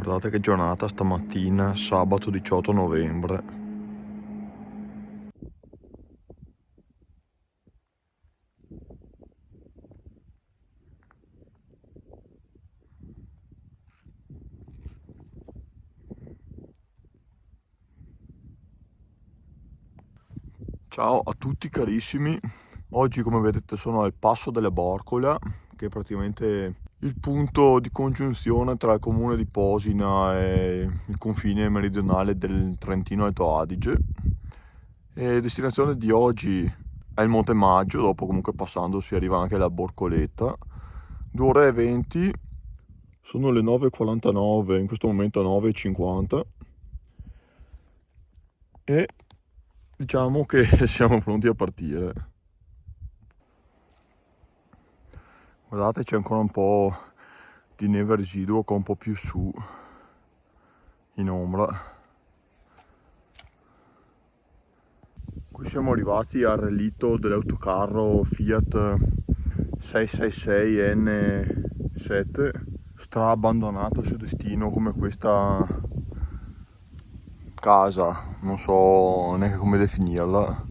Guardate che giornata stamattina, sabato 18 novembre. Ciao a tutti carissimi, oggi come vedete sono al Passo delle Borcola, che è praticamente il punto di congiunzione tra il comune di Posina e il confine meridionale del Trentino Alto Adige. E destinazione di oggi è il Monte Maggio, dopo comunque passando si arriva anche alla Borcoletta. 2 ore e 20, sono le 9:49, in questo momento 9:50 e diciamo che siamo pronti a partire. Guardate, c'è ancora un po' di neve residuo che è un po' più su in ombra. Qui siamo arrivati al relitto dell'autocarro Fiat 666N7, stra-abbandonato al suo destino come questa casa, non so neanche come definirla.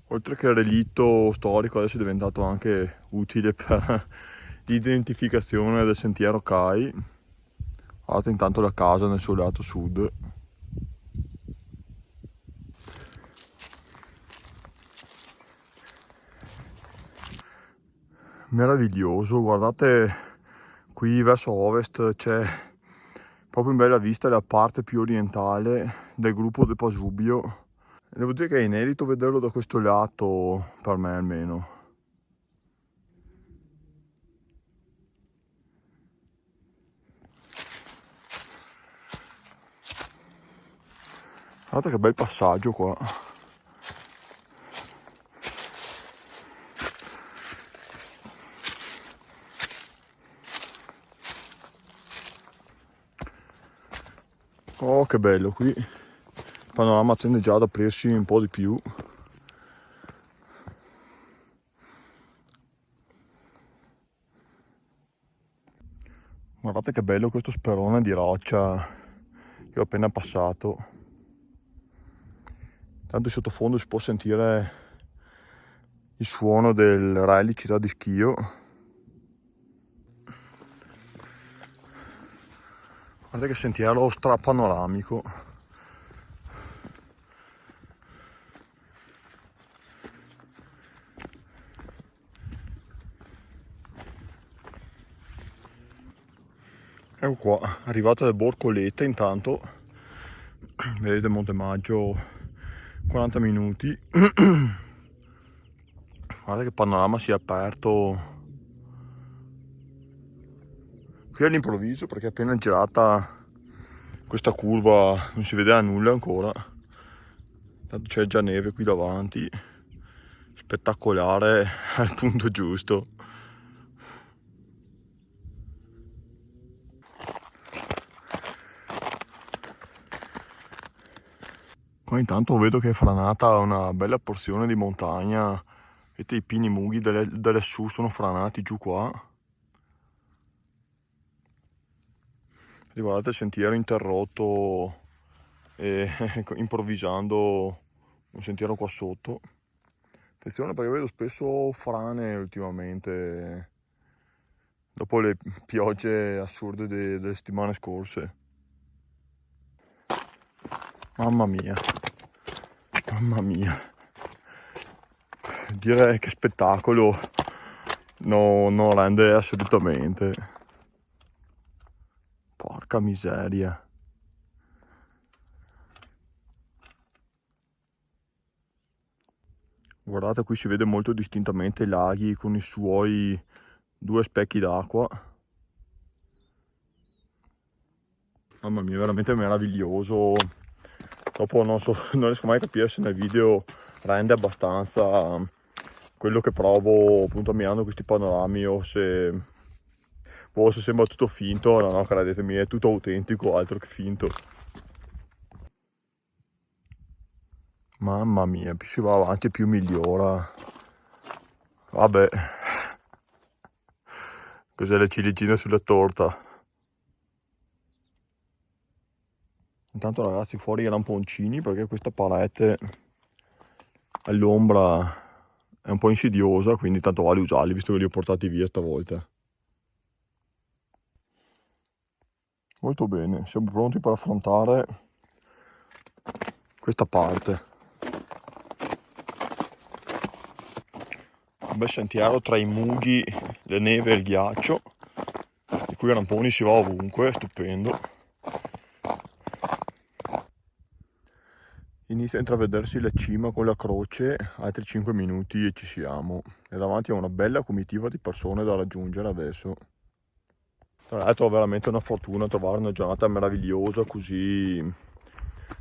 Oltre che relitto storico, adesso è diventato anche utile per l'identificazione del sentiero CAI. Guardate intanto la casa nel suo lato sud. Meraviglioso, guardate qui verso ovest c'è proprio in bella vista la parte più orientale del gruppo del Pasubio. Devo dire che è inedito vederlo da questo lato, per me almeno. Guardate che bel passaggio qua. Oh, che bello qui. Il panorama tende già ad aprirsi un po' di più. Guardate che bello questo sperone di roccia che ho appena passato. Tanto in sottofondo si può sentire il suono del rally Città di Schio. Guardate che sentiero strapanoramico. Ecco qua, arrivato alle Borcolette intanto. Vedete Monte Maggio, 40 minuti. Guarda che panorama si è aperto qui all'improvviso, perché appena girata questa curva non si vedeva nulla ancora. Tanto c'è già neve qui davanti, spettacolare al punto giusto. Qua intanto vedo che è franata una bella porzione di montagna. Vedete i pini mughi delle su sono franati giù qua. E guardate il sentiero interrotto e improvvisando un sentiero qua sotto. Attenzione perché vedo spesso frane ultimamente, dopo le piogge assurde delle settimane scorse. Mamma mia, mamma mia. Dire che spettacolo non rende assolutamente. Porca miseria. Guardate, qui si vede molto distintamente i laghi con i suoi 2 specchi d'acqua. Mamma mia, veramente meraviglioso. Dopo non riesco mai a capire se nel video rende abbastanza quello che provo appunto ammirando questi panorami o se sembra tutto finto. No, credetemi, è tutto autentico, altro che finto. Mamma mia, più si va avanti più migliora. Vabbè, Cos'è le ciliegine sulla torta? Intanto ragazzi fuori i lamponcini perché questa parete all'ombra è un po' insidiosa, quindi tanto vale usarli visto che li ho portati via stavolta. Molto bene, siamo pronti per affrontare questa parte. Un bel sentiero tra i mughi, le neve e il ghiaccio, di cui a ramponi si va ovunque, stupendo. Inizia a intravedersi la cima con la croce, altri 5 minuti e ci siamo. E davanti a una bella comitiva di persone da raggiungere adesso. Tra l'altro è veramente una fortuna trovare una giornata meravigliosa così,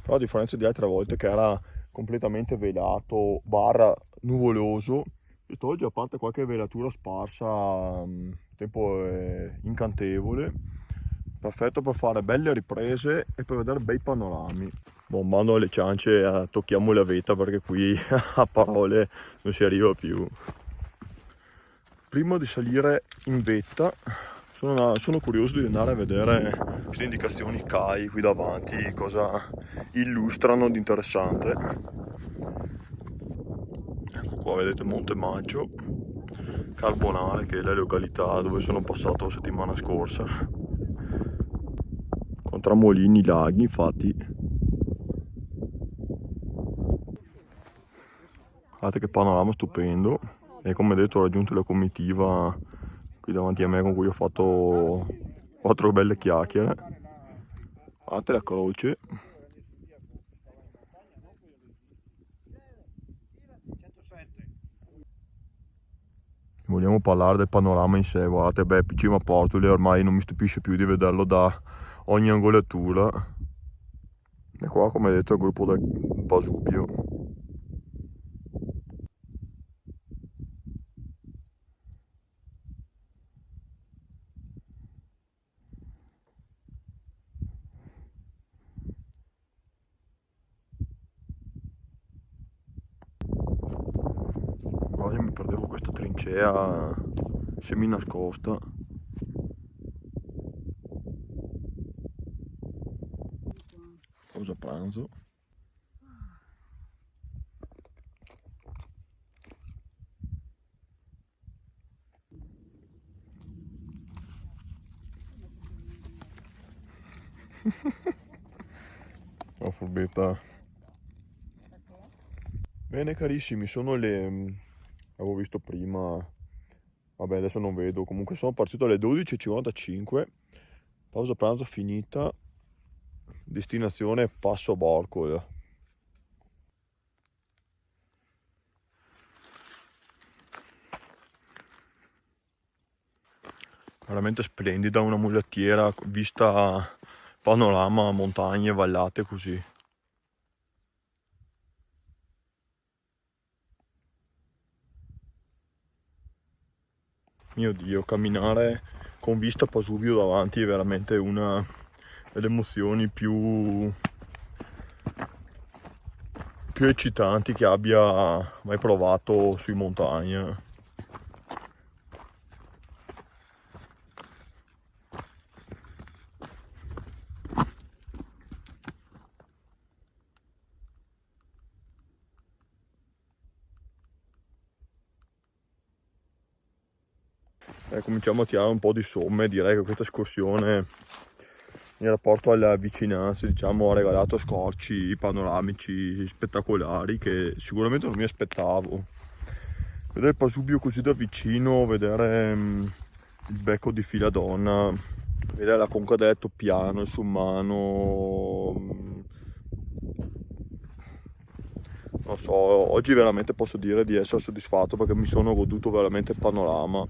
però a differenza di altre volte che era completamente velato, barra nuvoloso, quest'oggi a parte qualche velatura sparsa, il tempo è incantevole, perfetto per fare belle riprese e per vedere bei panorami. Bombando alle ciance, tocchiamo la vetta perché qui a parole non si arriva più. Prima di salire in vetta sono curioso di andare a vedere queste indicazioni CAI qui davanti, cosa illustrano di interessante. Ecco qua vedete Monte Maggio, Carbonare che è la località dove sono passato la settimana scorsa, con Tramolini, laghi infatti. Guardate che panorama stupendo e come detto ho raggiunto la comitiva qui davanti a me con cui ho fatto 4 belle chiacchiere. Guardate la croce. Vogliamo parlare del panorama in sé, guardate, beh, Cima Portoli ormai non mi stupisce più di vederlo da ogni angolatura. E qua, come detto, è il gruppo del Pasubio. Quasi mi perdevo questa trincea semi nascosta. Pausa pranzo. La furbetta. Bene carissimi, sono le... avevo visto prima, vabbè adesso non vedo, comunque sono partito alle 12:55, pausa pranzo finita, destinazione Passo Borcol. Veramente splendida, una mulettiera vista panorama, montagne, vallate così. Mio Dio, camminare con vista Pasubio davanti è veramente una delle emozioni più eccitanti che abbia mai provato sui montagna. Cominciamo a tirare un po' di somme, direi che questa escursione in rapporto alla vicinanza diciamo ha regalato scorci panoramici spettacolari che sicuramente non mi aspettavo. Vedere il Pasubio così da vicino, vedere il becco di Filadonna, vedere la conca del Toppiano, il Summano, non so, oggi veramente posso dire di essere soddisfatto perché mi sono goduto veramente il panorama.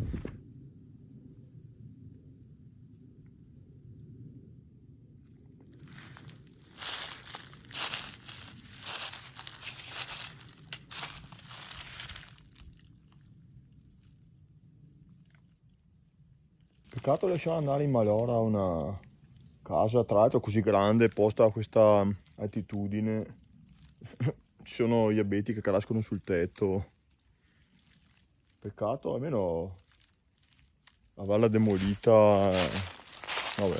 Peccato lasciare andare in malora una casa, tra l'altro così grande, posta a questa altitudine. Ci sono gli abeti che cascano sul tetto. Peccato, almeno averla demolita, vabbè.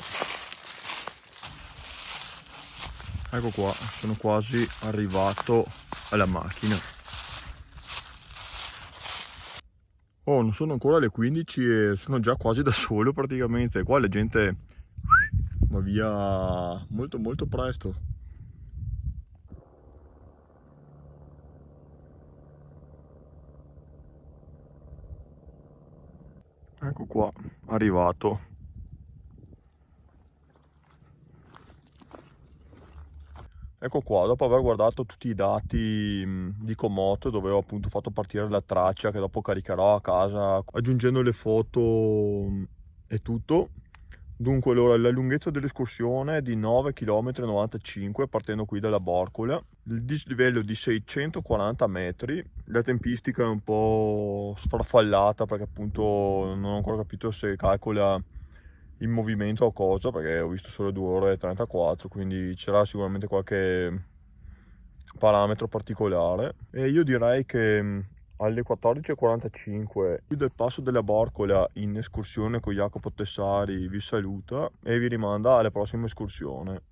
Ecco qua, sono quasi arrivato alla macchina. Oh, non sono ancora le 15 e sono già quasi da solo praticamente. Qua la gente va via molto molto presto. Ecco qua, arrivato. Ecco qua, dopo aver guardato tutti i dati di Komoot, dove ho appunto fatto partire la traccia che dopo caricherò a casa, aggiungendo le foto e tutto. Dunque, allora, la lunghezza dell'escursione è di 9,95 km partendo qui dalla Borcola, il dislivello di 640 metri, la tempistica è un po' sfarfallata perché appunto non ho ancora capito se calcola in movimento o cosa, perché ho visto solo 2 ore e 34, quindi c'era sicuramente qualche parametro particolare. E io direi che alle 14:45 qui del passo della Borcola in escursione con Jacopo Tessari vi saluta e vi rimanda alla prossima escursione.